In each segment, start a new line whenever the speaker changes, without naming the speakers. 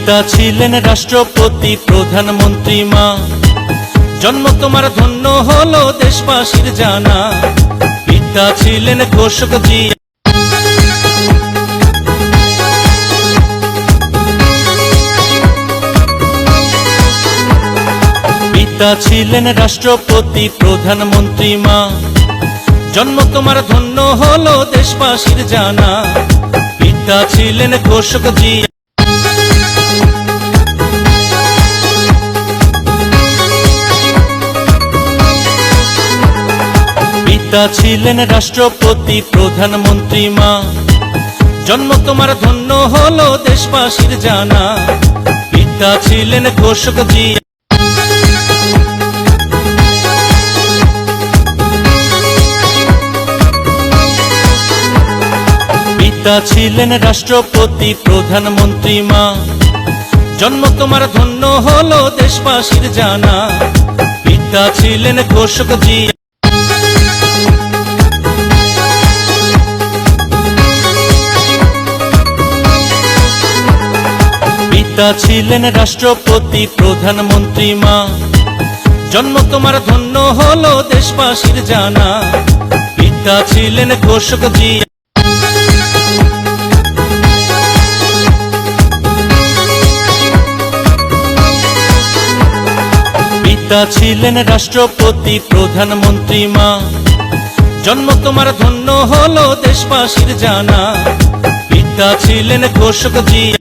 পিতা ছিলেন রাষ্ট্রপতি প্রধানমন্ত্রী মা, জন্ম তোমার ধন্য হলো দেশবাসীর জানা। পিতা ছিলেন ঘোষক জিয়া, পিতা ছিলেন রাষ্ট্রপতি প্রধানমন্ত্রী মা, জন্ম তোমার ধন্য হলো দেশবাসীর জানা। পিতা ছিলেন ঘোষক জিয়া, পিতা ছিলেন রাষ্ট্রপতি প্রধানমন্ত্রী মা, জন্ম তোমার ধন্য হলো দেশবাসীর জানা। পিতা ছিলেন ঘোষক জিয়া, পিতা ছিলেন রাষ্ট্রপতি প্রধানমন্ত্রী মা, জন্ম তোমার ধন্য হলো দেশবাসীর জানা। পিতা ছিলেন ঘোষক জিয়া, পিতা ছিলেন রাষ্ট্রপতি প্রধানমন্ত্রী মা, জন্ম তোমার ধন্য হলো দেশবাসীর জানা। পিতা ছিলেন ঘোষক জিয়া, পিতা ছিলেন রাষ্ট্রপতি প্রধানমন্ত্রী মা, জন্ম তোমার ধন্য হলো দেশবাসীর জানা। পিতা ছিলেন ঘোষক জিয়া,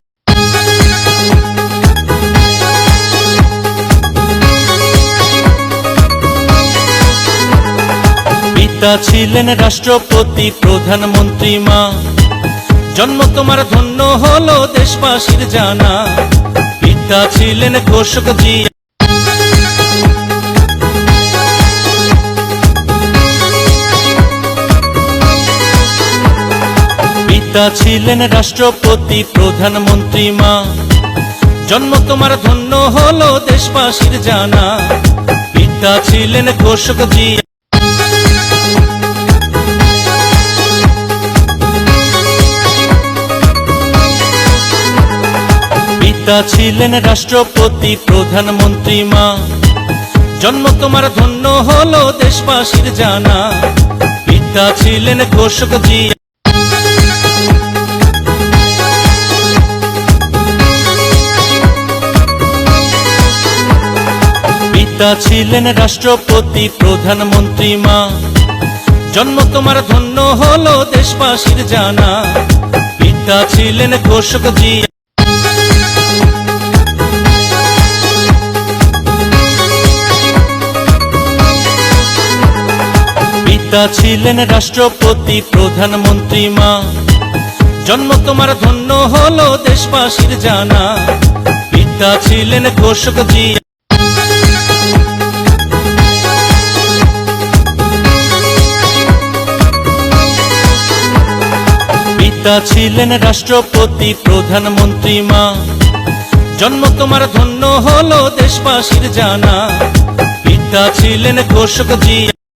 পিতা ছিলেন রাষ্ট্রপতি প্রধানমন্ত্রী মা, জন্ম তোমার ধন্য হলো দেশবাসীর জানা। পিতা ছিলেন ঘোষক জিয়া, পিতা ছিলেন রাষ্ট্রপতি প্রধানমন্ত্রী মা, জন্ম তোমার ধন্য হলো দেশবাসীর জানা। পিতা ছিলেন ঘোষক জিয়া, পিতা ছিলেন রাষ্ট্রপতি প্রধানমন্ত্রী মা, জন্ম তোমার ধন্য হলো দেশবাসীর জানা। পিতা ছিলেন ঘোষক জিয়া, পিতা ছিলেন রাষ্ট্রপতি প্রধানমন্ত্রী মা, জন্ম তোমার ধন্য হলো দেশবাসীর জানা। পিতা ছিলেন ঘোষক জিয়া, পিতা ছিলেন রাষ্ট্রপতি প্রধানমন্ত্রী মা, জন্ম তোমার ধন্য হলো দেশবাসীর জানা। পিতা ছিলেন ঘোষক জিয়া, পিতা ছিলেন রাষ্ট্রপতি প্রধানমন্ত্রী মা, জন্ম তোমার ধন্য হলো দেশবাসীর জানা। পিতা ছিলেন ঘোষক জিয়া,